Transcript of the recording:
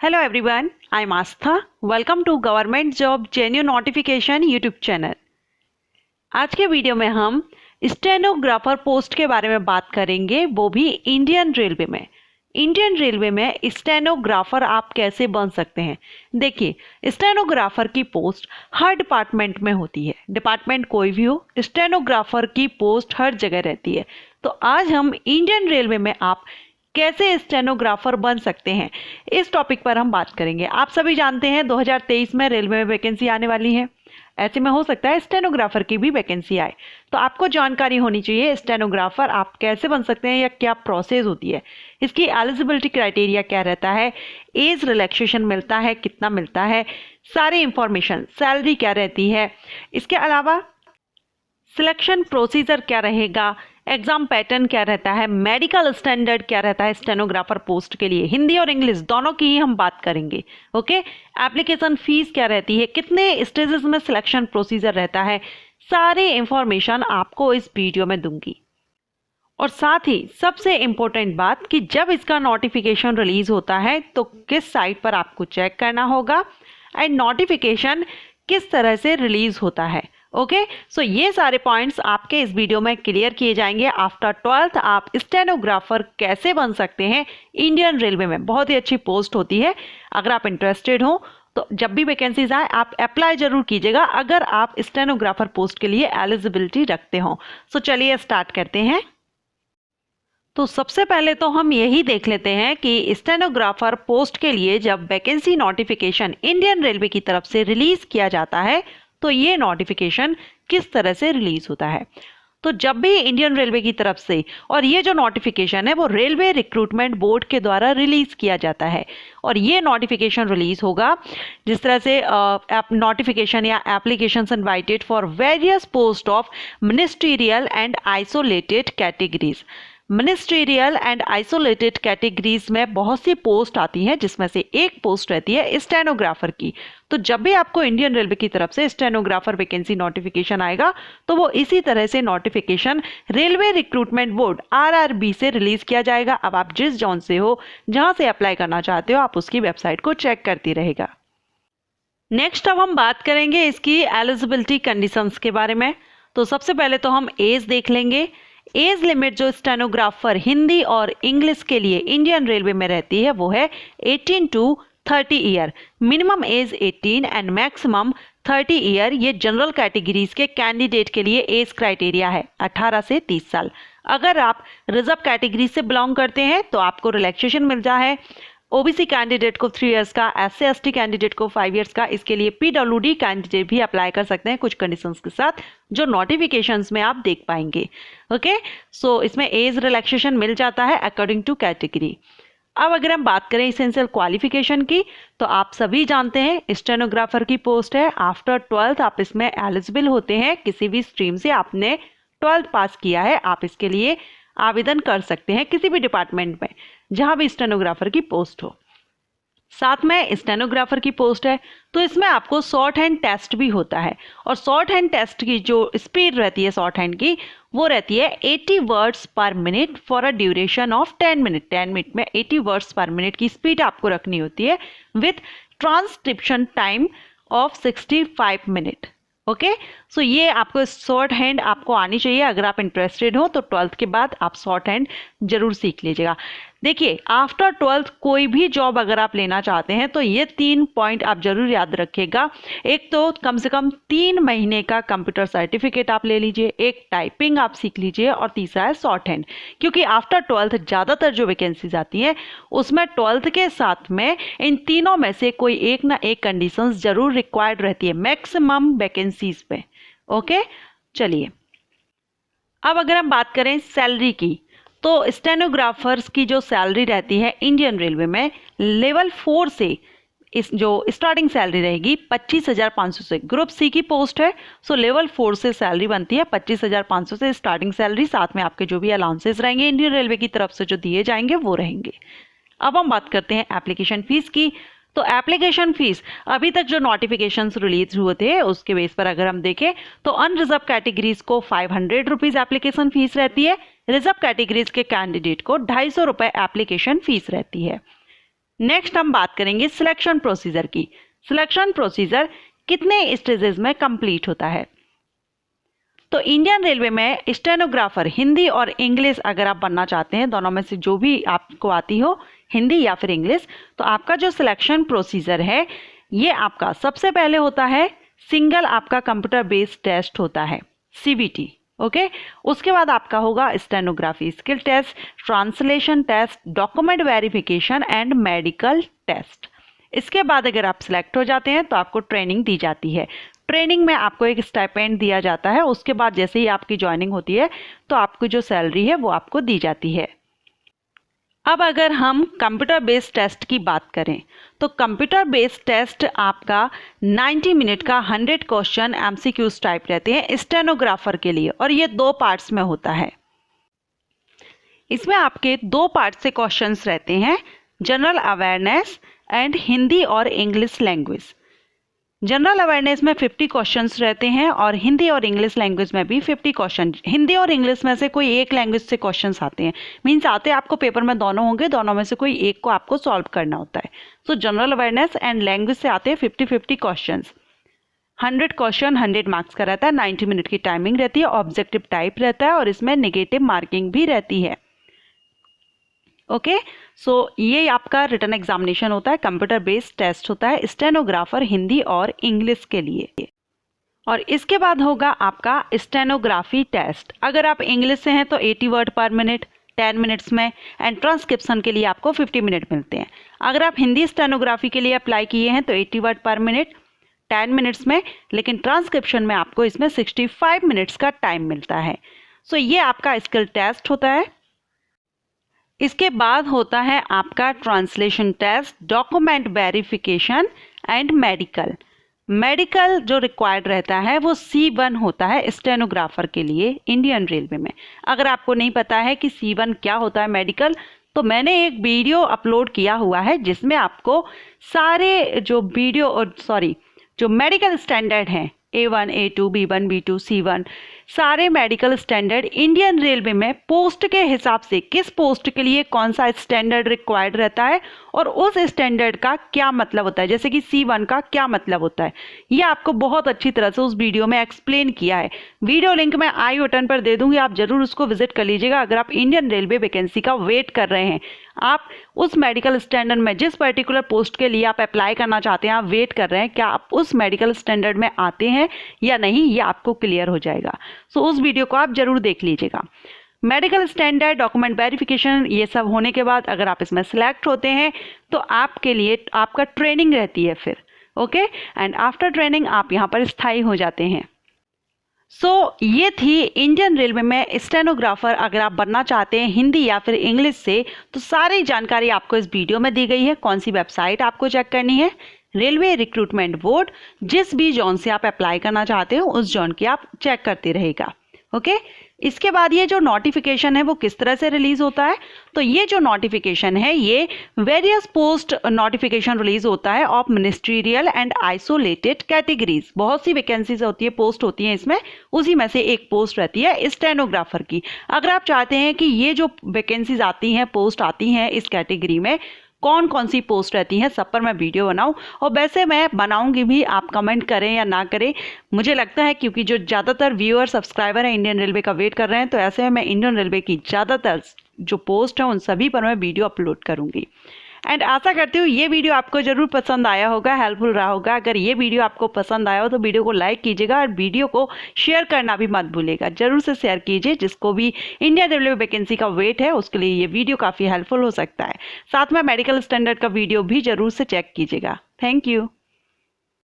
Hello everyone, I'm Astha. Welcome to Government Job Genuine Notification YouTube channel. आज के video में हम stenographer post के बारे में बात करेंगे, वो भी इंडियन रेलवे में। इंडियन रेलवे में स्टेनोग्राफर आप कैसे बन सकते हैं। देखिए, स्टेनोग्राफर की पोस्ट हर डिपार्टमेंट में होती है। डिपार्टमेंट कोई भी हो, स्टेनोग्राफर की पोस्ट हर जगह रहती है। तो आज हम इंडियन रेलवे में आप कैसे स्टेनोग्राफर बन सकते हैं, इस टॉपिक पर हम बात करेंगे। आप सभी जानते हैं 2023 में रेलवे में वैकेंसी आने वाली है। ऐसे में हो सकता है स्टेनोग्राफर की भी वैकेंसी आए, तो आपको जानकारी होनी चाहिए स्टेनोग्राफर आप कैसे बन सकते हैं या क्या प्रोसेस होती है, इसकी एलिजिबिलिटी क्राइटेरिया क्या रहता है, एज रिलैक्सेशन मिलता है, कितना मिलता है, सारी इंफॉर्मेशन, सैलरी क्या रहती है, इसके अलावा सिलेक्शन प्रोसीजर क्या रहेगा, एग्जाम पैटर्न क्या रहता है, मेडिकल स्टैंडर्ड क्या रहता है स्टेनोग्राफर पोस्ट के लिए। हिंदी और इंग्लिश दोनों की ही हम बात करेंगे। ओके, एप्लीकेशन फीस क्या रहती है, कितने स्टेजेस में सिलेक्शन प्रोसीजर रहता है, सारे इंफॉर्मेशन आपको इस वीडियो में दूंगी। और साथ ही सबसे इम्पोर्टेंट बात कि जब इसका नोटिफिकेशन रिलीज होता है तो किस साइट पर आपको चेक करना होगा एंड नोटिफिकेशन किस तरह से रिलीज होता है। ओके, सो ये सारे पॉइंट्स आपके इस वीडियो में क्लियर किए जाएंगे। आफ्टर 12th आप स्टेनोग्राफर कैसे बन सकते हैं इंडियन रेलवे में। बहुत ही अच्छी पोस्ट होती है। अगर आप इंटरेस्टेड हो तो जब भी वैकेंसीज आए आप अप्लाई जरूर कीजिएगा, अगर आप स्टेनोग्राफर पोस्ट के लिए एलिजिबिलिटी रखते हो। सो चलिए स्टार्ट करते हैं। तो सबसे पहले तो हम यही देख लेते हैं कि स्टेनोग्राफर पोस्ट के लिए जब वैकेंसी नोटिफिकेशन इंडियन रेलवे की तरफ से रिलीज किया जाता है तो ये नोटिफिकेशन किस तरह से रिलीज होता है। तो जब भी इंडियन रेलवे की तरफ से, और ये जो नोटिफिकेशन है वो रेलवे रिक्रूटमेंट बोर्ड के द्वारा रिलीज किया जाता है, और ये नोटिफिकेशन रिलीज होगा जिस तरह से नोटिफिकेशन या applications invited for various post of ministerial and isolated categories. Ministerial and isolated categories में बहुत सी पोस्ट आती हैं, जिसमें से एक पोस्ट रहती है स्टेनोग्राफर की। तो जब भी आपको इंडियन रेलवे की तरफ से स्टेनोग्राफर वैकेंसी नोटिफिकेशन आएगा तो वो इसी तरह से notification railway recruitment board RRB से रिलीज किया जाएगा। अब आप जिस जोन से हो, जहां से अप्लाई करना चाहते हो, आप उसकी वेबसाइट को चेक करती रहेगा। नेक्स्ट अब हम बात करेंगे इसकी एलिजिबिलिटी कंडीशंस के बारे में। तो सबसे पहले तो हम एज देख लेंगे। एज लिमिट जो स्टेनोग्राफर हिंदी और इंग्लिश के लिए इंडियन रेलवे में रहती है वो है 18 to 30 year. Minimum age 18 and maximum 30 year. ये जनरल कैटेगरीज के कैंडिडेट के लिए एज क्राइटेरिया है, 18 से 30 साल। अगर आप रिजर्व कैटेगरी से बिलोंग करते हैं तो आपको रिलैक्सेशन मिलता है। ओबीसी कैंडिडेट को 3 इयर्स का, SC/ST कैंडिडेट को 5 इयर्स का। इसके लिए PWD कैंडिडेट भी अप्लाई कर सकते हैं कुछ कंडीशंस के साथ, जो नोटिफिकेशंस में आप देख पाएंगे। ओके, सो इसमें एज रिलैक्सेशन मिल जाता है अकॉर्डिंग टू कैटेगरी। अब अगर हम बात करें इसेंशियल क्वालिफिकेशन की, तो आप सभी जानते हैं स्टेनोग्राफर की पोस्ट है। आफ्टर 12th आप इसमें एलिजिबल होते हैं। किसी भी स्ट्रीम से आपने 12th पास किया है, आप इसके लिए आवेदन कर सकते हैं किसी भी डिपार्टमेंट में जहां भी स्टेनोग्राफर की पोस्ट हो। साथ में स्टेनोग्राफर की पोस्ट है तो इसमें आपको शॉर्ट हैंड टेस्ट भी होता है, और शॉर्ट हैंड टेस्ट की जो स्पीड रहती है शॉर्ट हैंड की, वो रहती है 80 वर्ड्स पर minute for a duration of 10 minute. 10 minute में 80 वर्ड्स पर मिनट की स्पीड आपको रखनी होती है, with transcription time of 65 minute. Okay, so ये आपको शॉर्ट हैंड आपको आनी चाहिए। अगर आप इंटरेस्टेड हो तो 12th के बाद आप शॉर्ट हैंड जरूर सीख लीजिएगा। देखिए, आफ्टर 12th कोई भी जॉब अगर आप लेना चाहते हैं तो ये 3 पॉइंट आप जरूर याद रखिएगा। एक तो कम से कम 3 महीने का कंप्यूटर सर्टिफिकेट आप ले लीजिए, एक टाइपिंग आप सीख लीजिए, और तीसरा है शॉर्ट हैंड। क्योंकि आफ्टर 12th ज़्यादातर जो वैकेंसीज आती हैं उसमें 12th के साथ में इन तीनों में से कोई एक ना एक कंडीशंस जरूर रिक्वायर्ड रहती है मैक्सिमम वैकेंसीज पे। ओके, चलिए अब अगर हम बात करें सैलरी की, तो स्टेनोग्राफर्स की जो सैलरी रहती है इंडियन रेलवे में, लेवल 4 से इस जो स्टार्टिंग सैलरी रहेगी 25,500 से। ग्रुप सी की पोस्ट है, सो लेवल 4 से सैलरी बनती है 25,500 से स्टार्टिंग सैलरी। साथ में आपके जो भी अलाउंसेस रहेंगे इंडियन रेलवे की तरफ से जो दिए जाएंगे वो रहेंगे। अब हम बात करते हैं एप्लीकेशन फीस की। तो एप्लीकेशन फीस अभी तक जो नोटिफिकेशंस रिलीज हुए थे उसके बेस पर अगर हम देखें तो अनरिजर्व कैटेगरीज को 500 रुपीज एप्लीकेशन फीस रहती है। रिजर्व कैटेगरीज के कैंडिडेट को 250 रुपये एप्लीकेशन फीस रहती है। नेक्स्ट हम बात करेंगे सिलेक्शन प्रोसीजर की। सिलेक्शन प्रोसीजर कितने स्टेजेस में कंप्लीट होता है। तो इंडियन रेलवे में स्टेनोग्राफर हिंदी और इंग्लिश अगर आप बनना चाहते हैं, दोनों में से जो भी आपको आती हो, हिंदी या फिर इंग्लिश, तो आपका जो सिलेक्शन प्रोसीजर है ये आपका सबसे पहले होता है सिंगल आपका कंप्यूटर बेस्ड टेस्ट होता है, CBT। ओके, उसके बाद आपका होगा stenography skill test, translation test, document verification and medical test. इसके बाद अगर आप सिलेक्ट हो जाते हैं तो आपको ट्रेनिंग दी जाती है। ट्रेनिंग में आपको एक स्टाइपेंड दिया जाता है। उसके बाद जैसे ही आपकी ज्वाइनिंग होती है तो आपकी जो सैलरी है वो आपको दी जाती है। अब अगर हम कंप्यूटर बेस्ड टेस्ट की बात करें तो कंप्यूटर बेस्ड टेस्ट आपका 90 मिनट का 100 क्वेश्चन MCQs टाइप रहते हैं स्टेनोग्राफर के लिए, और ये 2 पार्ट्स में होता है। इसमें आपके 2 पार्ट से क्वेश्चंस रहते हैं, जनरल अवेयरनेस एंड हिंदी और इंग्लिश लैंग्वेज। जनरल अवेयरनेस में 50 क्वेश्चंस रहते हैं और हिंदी और इंग्लिश लैंग्वेज में भी 50 क्वेश्चन। हिंदी और इंग्लिश में से कोई एक लैंग्वेज से क्वेश्चंस आते हैं, मीन्स आते आपको पेपर में दोनों होंगे, दोनों में से कोई एक को आपको सॉल्व करना होता है। सो जनरल अवेयरनेस एंड लैंग्वेज से आते हैं 50-50 क्वेश्चंस। 100 क्वेश्चन 100 मार्क्स का रहता है, 90 मिनट की टाइमिंग रहती है, ऑब्जेक्टिव टाइप रहता है और इसमें नेगेटिव मार्किंग भी रहती है। ओके, सो ये आपका रिटन एग्जामिनेशन होता है, कंप्यूटर बेस्ड टेस्ट होता है स्टेनोग्राफर हिंदी और इंग्लिश के लिए। और इसके बाद होगा आपका स्टेनोग्राफी टेस्ट। अगर आप इंग्लिश से हैं तो 80 वर्ड पर मिनट 10 मिनट्स में, एंड ट्रांसक्रिप्शन के लिए आपको 50 मिनट मिलते हैं। अगर आप हिंदी स्टेनोग्राफी के लिए अप्लाई किए हैं तो 80 वर्ड पर मिनट 10 मिनट्स में, लेकिन ट्रांसक्रिप्शन में आपको इसमें 65 मिनट्स का टाइम मिलता है। सो ये आपका स्किल टेस्ट होता है। इसके बाद होता है आपका translation test, document verification and medical. Medical जो रिक्वायर्ड रहता है वो C1 होता है स्टेनोग्राफर के लिए इंडियन रेलवे में। अगर आपको नहीं पता है कि C1 क्या होता है मेडिकल, तो मैंने एक वीडियो अपलोड किया हुआ है जिसमें आपको सारे जो मेडिकल स्टैंडर्ड हैं A1, A2, B1, B2, C1 सारे मेडिकल स्टैंडर्ड इंडियन रेलवे में पोस्ट के हिसाब से किस पोस्ट के लिए कौन सा स्टैंडर्ड रिक्वायर्ड रहता है और उस स्टैंडर्ड का क्या मतलब होता है, जैसे कि C1 का क्या मतलब होता है, ये आपको बहुत अच्छी तरह से उस वीडियो में एक्सप्लेन किया है। वीडियो लिंक मैं आई बटन पर दे दूंगी, आप जरूर उसको विजिट कर लीजिएगा। अगर आप इंडियन रेलवे वैकेंसी का वेट कर रहे हैं, आप उस मेडिकल स्टैंडर्ड में जिस पर्टिकुलर पोस्ट के लिए आप अप्लाई करना चाहते हैं, आप वेट कर रहे हैं क्या आप उस मेडिकल स्टैंडर्ड में आते हैं या नहीं, ये आपको क्लियर हो जाएगा। सो उस वीडियो को आप जरूर देख लीजिएगा। मेडिकल स्टैंडर्ड, डॉक्यूमेंट वेरिफिकेशन, ये सब होने के बाद अगर आप इसमें सिलेक्ट होते हैं तो आपके लिए आपका ट्रेनिंग रहती है फिर। ओके, एंड आफ्टर ट्रेनिंग आप यहाँ पर स्थायी हो जाते हैं। ये थी इंडियन रेलवे में स्टेनोग्राफर अगर आप बनना चाहते हैं हिंदी या फिर इंग्लिश से, तो सारी जानकारी आपको इस वीडियो में दी गई है। कौन सी वेबसाइट आपको चेक करनी है, रेलवे रिक्रूटमेंट बोर्ड, जिस भी जोन से आप अप्लाई करना चाहते हो उस जोन की आप चेक करते रहेगा। ओके, इसके बाद ये जो नोटिफिकेशन है वो किस तरह से रिलीज होता है, तो ये जो नोटिफिकेशन है ये वेरियस पोस्ट नोटिफिकेशन रिलीज होता है of ministerial and isolated categories. बहुत सी वैकेंसीज होती है, पोस्ट होती हैं इसमें, उसी में से एक पोस्ट रहती है स्टेनोग्राफर की। अगर आप चाहते हैं कि ये जो वैकेंसीज आती हैं, पोस्ट आती हैं इस कैटेगरी में कौन कौन सी पोस्ट रहती हैं, सब पर मैं वीडियो बनाऊं, और वैसे मैं बनाऊंगी भी, आप कमेंट करें या ना करें। मुझे लगता है क्योंकि जो ज़्यादातर व्यूअर सब्सक्राइबर हैं इंडियन रेलवे का वेट कर रहे हैं, तो ऐसे में मैं इंडियन रेलवे की ज़्यादातर जो पोस्ट है उन सभी पर मैं वीडियो अपलोड करूंगी। एंड आशा करती हूँ ये वीडियो आपको जरूर पसंद आया होगा, हेल्पफुल रहा होगा। अगर ये वीडियो आपको पसंद आया हो तो वीडियो को लाइक कीजिएगा और वीडियो को शेयर करना भी मत भूलिएगा। जरूर से शेयर कीजिए, जिसको भी इंडियन रेलवे वैकेंसी का वेट है उसके लिए ये वीडियो काफ़ी हेल्पफुल हो सकता है। साथ में मेडिकल स्टैंडर्ड का वीडियो भी जरूर से चेक कीजिएगा। Thank you.